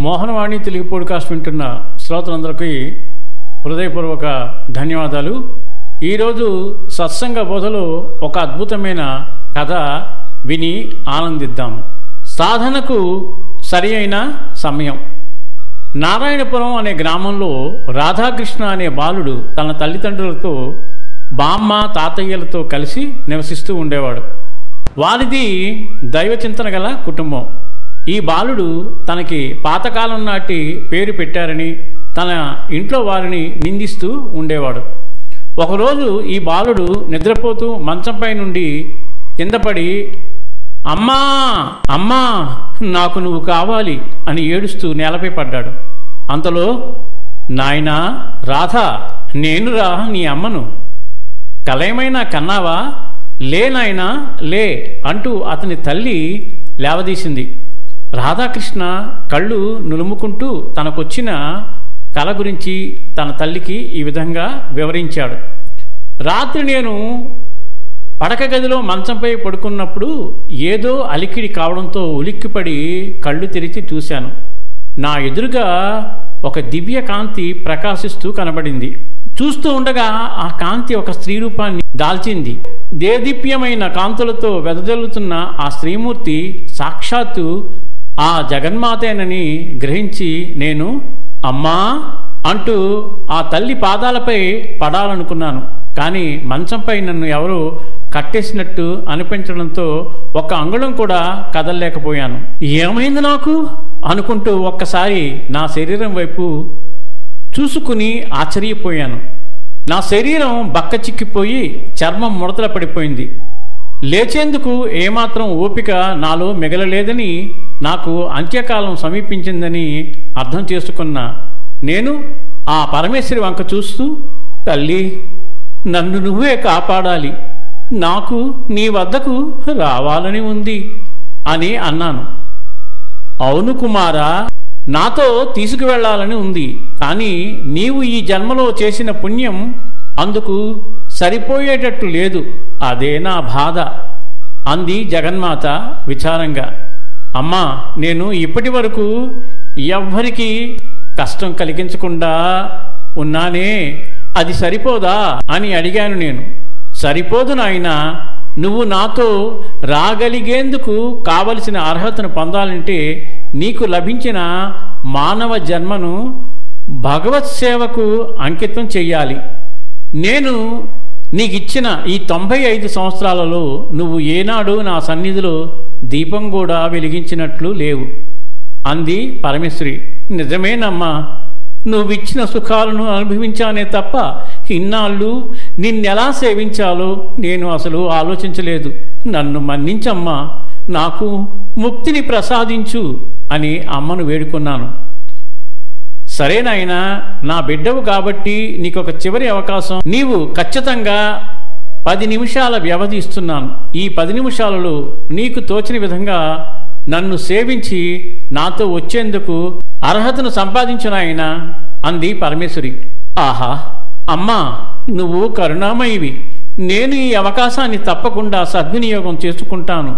Mohanavani Telugu podcast వింటున్న శ్రోతలందరికీ హృదయపూర్వక ధన్యవాదాలు. ఈరోజు సత్సంగ బోధలో ఒక అద్భుతమైన కథ విని ఆనందిద్దాం. సాధనకు సరి అయిన సమయం. నారాయణపురం అనే గ్రామంలో రాధాకృష్ణ అనే బాలుడు తన తల్లిదండ్రులతో బామ్మ తాతయ్యలతో కలిసి నివసిస్తూ ఉండేవాడు. వారిది దైవచింతన గల కుటుంబం. ఈ బాలుడు తనకి పాతకాలం నాటి పేరు పెట్టారని తన ఇంట్లో వారిని నిందిస్తూ ఉండేవాడు. ఒకరోజు ఈ బాలుడు నిద్రపోతూ మంచంపై నుండి కిందపడి అమ్మా అమ్మా నాకు నువ్వు కావాలి అని ఏడుస్తూ నేలపై పడ్డాడు. అంతలో నాయనా రాధా, నేనురా నీ అమ్మను, కలయమైనా కన్నావా, లే నాయనా లే అంటూ అతని తల్లి లేవదీసింది. రాధాకృష్ణ కళ్ళు నులుముకుంటూ తనకొచ్చిన కల గురించి తన తల్లికి ఈ విధంగా వివరించాడు. రాత్రి నేను పడక గదిలో మంచంపై పడుకున్నప్పుడు ఏదో అలికిడి కావడంతో ఉలిక్కిపడి కళ్ళు తెరిచి చూశాను. నా ఎదురుగా ఒక దివ్య కాంతి ప్రకాశిస్తూ కనబడింది. చూస్తూ ఉండగా ఆ కాంతి ఒక స్త్రీ రూపాన్ని దాల్చింది. దేదీప్యమైన కాంతులతో వెదజల్లుతున్న ఆ స్త్రీమూర్తి సాక్షాత్తు ఆ జగన్మాతేనని గ్రహించి నేను అమ్మా అంటూ ఆ తల్లి పాదాలపై పడాలనుకున్నాను. కానీ మంచంపై నన్ను ఎవరో కట్టేసినట్టు అనిపించడంతో ఒక్క అంగుళం కూడా కదలలేకపోయాను. ఏమైంది నాకు అనుకుంటూ ఒక్కసారి నా శరీరం వైపు చూసుకుని ఆశ్చర్యపోయాను. నా శరీరం బక్క చిక్కిపోయి చర్మం ముడతల పడిపోయింది. లేచేందుకు ఏమాత్రం ఓపిక నాలో మిగలలేదని, నాకు అంత్యకాలం సమీపించిందని అర్థం చేసుకున్న నేను ఆ పరమేశ్వరి వంక చూస్తూ, తల్లి నన్ను నువ్వే కాపాడాలి, నాకు నీ వద్దకు రావాలని ఉంది అని అన్నాను. అవును కుమారా, నాతో తీసుకువెళ్లాలని ఉంది, కానీ నీవు ఈ జన్మలో చేసిన పుణ్యం అందుకు సరిపోయేటట్టు లేదు, అదే నా బాధ అంది జగన్మాత విచారంగా. అమ్మా, నేను ఇప్పటి వరకు ఎవ్వరికి కష్టం కలిగించకుండా ఉన్నానే, అది సరిపోదా అని అడిగాను నేను. సరిపోదు నాయనా, నువ్వు నాతో రాగలిగేందుకు కావలసిన అర్హతను పొందాలంటే నీకు లభించిన మానవ జన్మను భగవత్ సేవకు అంకితం చెయ్యాలి. నేను నీకిచ్చిన ఈ 95 సంవత్సరాలలో నువ్వు ఏనాడు నా సన్నిధిలో దీపం కూడా వెలిగించినట్లు లేవు అంది పరమేశ్వరి. నిజమేనమ్మా, నువ్విచ్చిన సుఖాలను అనుభవించానే తప్ప ఇన్నాళ్ళు నిన్నెలా సేవించాలో నేను అసలు ఆలోచించలేదు. నన్ను మన్నించమ్మా, నాకు ముక్తిని ప్రసాదించు అని అమ్మను వేడుకున్నాను. సరేనాయనా, నా బిడ్డవు కాబట్టి నీకొక చివరి అవకాశం. నీవు ఖచ్చితంగా 10 నిమిషాల వ్యవధి ఇస్తున్నాను. ఈ 10 నిమిషాలలో నీకు తోచిన విధంగా నన్ను సేవించి నాతో వచ్చేందుకు అర్హతను సంపాదించునాయనా అంది పరమేశ్వరి. ఆహా అమ్మా, నువ్వు కరుణామయివి, నేను ఈ అవకాశాన్ని తప్పకుండా సద్వినియోగం చేసుకుంటాను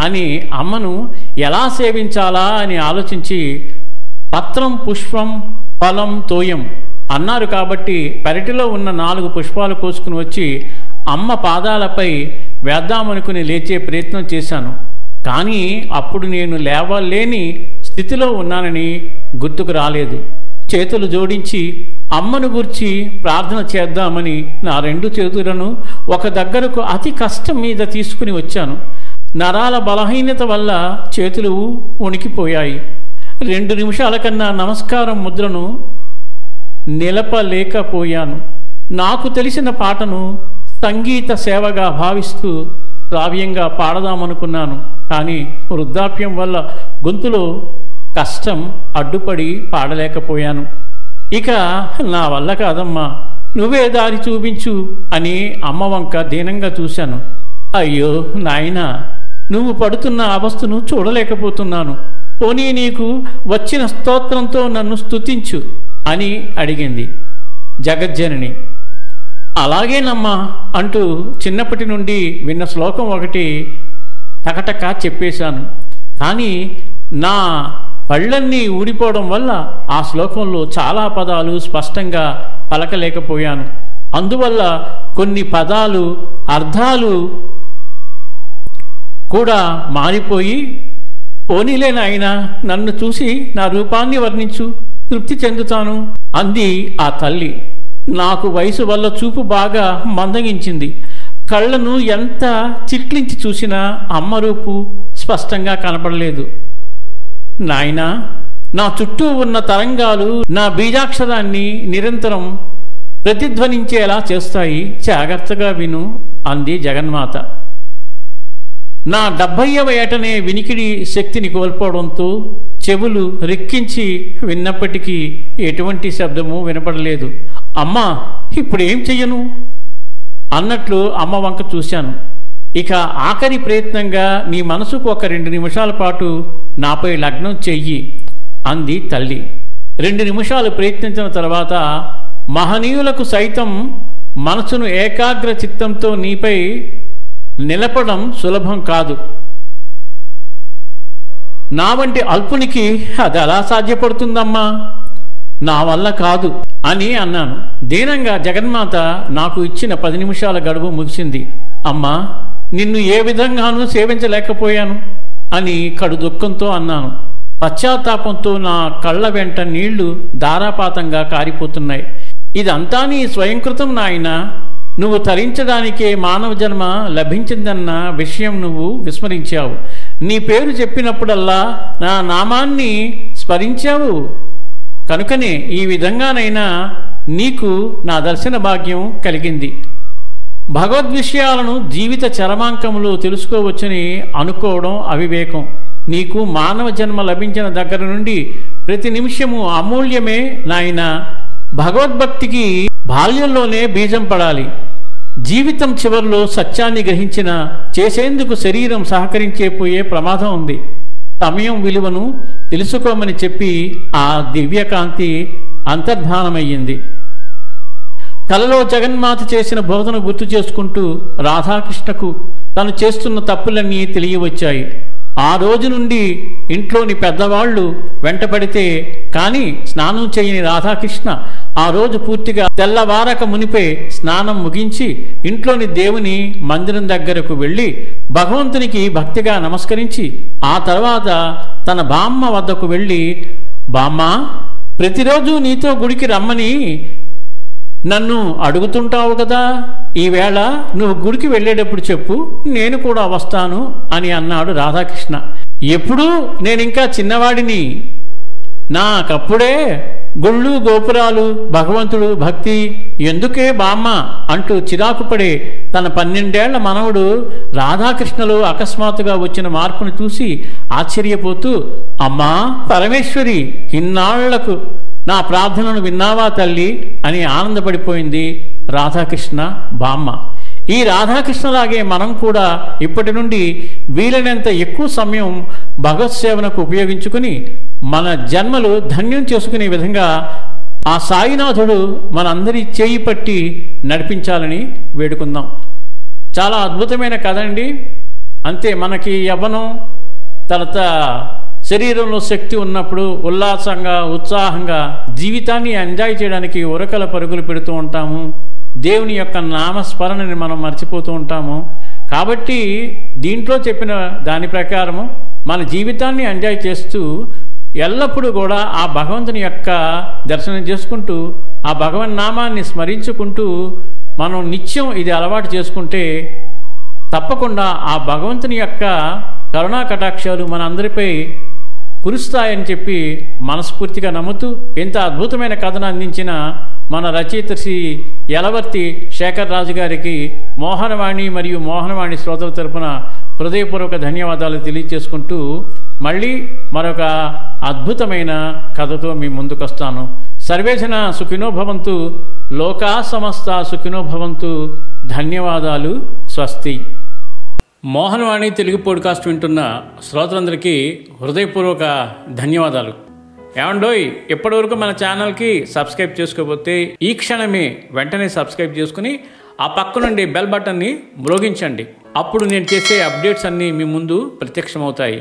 అని అమ్మను ఎలా సేవించాలా అని ఆలోచించి, పత్రం పుష్పం ఫలం తోయం అన్నారు కాబట్టి పెరటిలో ఉన్న 4 పుష్పాలు కోసుకుని వచ్చి అమ్మ పాదాలపై వేద్దామనుకుని లేచే ప్రయత్నం చేశాను. కానీ అప్పుడు నేను లేవలేని స్థితిలో ఉన్నానని గుర్తుకు రాలేదు. చేతులు జోడించి అమ్మను గుర్చి ప్రార్థన చేద్దామని నా 2 చేతులను ఒక దగ్గరకు అతి కష్టం మీద తీసుకుని వచ్చాను. నరాల బలహీనత వల్ల చేతులు వణికిపోయాయి. 2 నిమిషాల కన్నా నమస్కారం ముద్రను నిలపలేకపోయాను. నాకు తెలిసిన పాటను సంగీత సేవగా భావిస్తూ శ్రావ్యంగా పాడదామనుకున్నాను. కానీ వృద్ధాప్యం వల్ల గొంతులో కష్టం అడ్డుపడి పాడలేకపోయాను. ఇక నా వల్ల కాదమ్మా, నువ్వే దారి చూపించు అని అమ్మ వంక దీనంగా చూశాను. అయ్యో నాయనా, నువ్వు పడుతున్న అవస్థను చూడలేకపోతున్నాను, పోనీ నీకు వచ్చిన స్తోత్రంతో నన్ను స్తుతించు అని అడిగింది జగజ్జనని. అలాగేనమ్మా అంటూ చిన్నప్పటి నుండి విన్న శ్లోకం ఒకటి టకటక చెప్పేశాను. కానీ నా పళ్ళన్నీ ఊడిపోవడం వల్ల ఆ శ్లోకంలో చాలా పదాలు స్పష్టంగా పలకలేకపోయాను. అందువల్ల కొన్ని పదాలు అర్థాలు కూడా మారిపోయి, పోనీలే నాయనా, నన్ను చూసి నా రూపాన్ని వర్ణించు, తృప్తి చెందుతాను అంది ఆ తల్లి. నాకు వయసు వల్ల చూపు బాగా మందగించింది. కళ్ళను ఎంత చిట్లించి చూసినా అమ్మ రూపు స్పష్టంగా కనపడలేదు. నాయనా, నా చుట్టూ ఉన్న తరంగాలు నా బీజాక్షరాన్ని నిరంతరం ప్రతిధ్వనించేలా చేస్తాయి, జాగ్రత్తగా విను అంది జగన్మాత. నా 70వ ఏటనే వినికిడి శక్తిని కోల్పోవడంతో చెవులు రెక్కించి విన్నప్పటికీ ఎటువంటి శబ్దము వినపడలేదు. అమ్మా, ఇప్పుడేం చెయ్యను అన్నట్లు అమ్మ వంక చూశాను. ఇక ఆఖరి ప్రయత్నంగా నీ మనసుకు ఒక 2 నిమిషాల పాటు నాపై లగ్నం చెయ్యి అంది తల్లి. 2 నిమిషాలు ప్రయత్నించిన తర్వాత, మహనీయులకు సైతం మనసును ఏకాగ్ర చిత్తంతో నీపై నిలపడం సులభం కాదు. నా వంటి అల్పునికి అది ఎలా సాధ్యపడుతుందమ్మా? నా వల్ల కాదు అని అన్నాను. దీనంగా జగన్మాత నాకు ఇచ్చిన 10 నిమిషాల గడువు ముగిసింది. అమ్మా, నిన్ను ఏ విధంగానూ సేవించలేకపోయాను అని కడు దుఃఖంతో అన్నాను. పశ్చాత్తాపంతో నా కళ్ళ వెంట నీళ్లు ధారాపాతంగా కారిపోతున్నాయి. ఇదంతా నీ స్వయంకృతం నాయనా. నువ్వు తరించడానికే మానవ జన్మ లభించిందన్న విషయం నువ్వు విస్మరించావు. నీ పేరు చెప్పినప్పుడల్లా నా నామాన్ని స్మరించావు. కనుకనే ఈ విధంగానైనా నీకు నా దర్శన భాగ్యం కలిగింది. భగవద్విషయాలను జీవిత చరమాంకంలో తెలుసుకోవచ్చని అనుకోవడం అవివేకం. నీకు మానవ జన్మ లభించిన దగ్గర నుండి ప్రతి నిమిషము అమూల్యమే నాయనా. భగవద్భక్తికి బాల్యంలోనే బీజం పడాలి. జీవితం చివరిలో సత్యాన్ని గ్రహించిన చేసేందుకు శరీరం సహకరించేపోయే ప్రమాదం ఉంది. సమయం విలువను తెలుసుకోమని చెప్పి ఆ దివ్యకాంతి అంతర్ధానమయ్యింది. కలలో జగన్మాత చేసిన బోధన గుర్తు చేసుకుంటూ రాధాకృష్ణకు తను చేస్తున్న తప్పులన్నీ తెలియవచ్చాయి. ఆ రోజు నుండి ఇంట్లోని పెద్దవాళ్లు వెంటపడితే కానీ స్నానం చేయని రాధాకృష్ణ ఆ రోజు పూర్తిగా తెల్లవారక మునిపే స్నానం ముగించి ఇంట్లోని దేవుని మందిరం దగ్గరకు వెళ్ళి భగవంతునికి భక్తిగా నమస్కరించి ఆ తర్వాత తన బామ్మ వద్దకు వెళ్ళి, బామ్మ, ప్రతిరోజు నీతో గుడికి రమ్మని నన్ను అడుగుతుంటావు కదా, ఈవేళ నువ్వు గుడికి వెళ్ళేటప్పుడు చెప్పు, నేను కూడా వస్తాను అని అన్నాడు రాధాకృష్ణ. ఎప్పుడూ నేనింకా చిన్నవాడిని, నాకప్పుడే గుళ్ళు గోపురాలు భగవంతుడు భక్తి ఎందుకే బామ్మ అంటూ చిరాకుపడే తన 12 ఏళ్ల మనవడు రాధాకృష్ణలో అకస్మాత్తుగా వచ్చిన మార్పును చూసి ఆశ్చర్యపోతూ, అమ్మా పరమేశ్వరి, ఇన్నాళ్లకు నా ప్రార్థనను విన్నావా తల్లి అని ఆనందపడిపోయింది రాధాకృష్ణ బామ్మ. ఈ రాధాకృష్ణలాగే మనం కూడా ఇప్పటి నుండి వీలైనంత ఎక్కువ సమయం భగవత్ సేవనకు ఉపయోగించుకుని మన జన్మలు ధన్యం చేసుకునే విధంగా ఆ సాయినాథుడు మనందరి చేయి పట్టి నడిపించాలని వేడుకుందాం. చాలా అద్భుతమైన కథ అండి. అంతే, మనకి యవ్వనం తర్వాత శరీరంలో శక్తి ఉన్నప్పుడు ఉల్లాసంగా ఉత్సాహంగా జీవితాన్ని ఎంజాయ్ చేయడానికి ఉరకల పరుగులు పెడుతూ ఉంటాము. దేవుని యొక్క నామస్మరణని మనం మర్చిపోతూ ఉంటాము. కాబట్టి దీంట్లో చెప్పిన దాని ప్రకారము మన జీవితాన్ని ఎంజాయ్ చేస్తూ ఎల్లప్పుడూ కూడా ఆ భగవంతుని యొక్క దర్శనం చేసుకుంటూ ఆ భగవన్ నామాన్ని స్మరించుకుంటూ మనం నిత్యం ఇది అలవాటు చేసుకుంటే తప్పకుండా ఆ భగవంతుని యొక్క కరుణా కటాక్షాలు మన అందరిపై కురుస్తాయని చెప్పి మనస్ఫూర్తిగా నమ్ముతూ ఇంత అద్భుతమైన కథను అందించిన మన రచయిత శ్రీ యలవర్తి శేఖర్ రాజు గారికి మోహనవాణి మరియు మోహనవాణి శ్రోతల తరపున హృదయపూర్వక ధన్యవాదాలు తెలియజేసుకుంటూ మళ్ళీ మరొక అద్భుతమైన కథతో మీ ముందుకొస్తాను. సర్వేజన సుఖినో భవంతు, లోకా సమస్త సుఖినో భవంతు. ధన్యవాదాలు. స్వస్తి. మోహనవాణి తెలుగు పోడ్కాస్ట్ వింటున్న శ్రోతలందరికీ హృదయపూర్వక ధన్యవాదాలు. ఏమండోయ్, ఇప్పటివరకు మన ఛానల్కి సబ్స్క్రైబ్ చేసుకోకపోతే ఈ క్షణమే వెంటనే సబ్స్క్రైబ్ చేసుకుని ఆ పక్క నుండి బెల్ బటన్ని మ్రోగించండి. అప్పుడు నేను చేసే అప్డేట్స్ అన్నీ మీ ముందు ప్రత్యక్షమవుతాయి.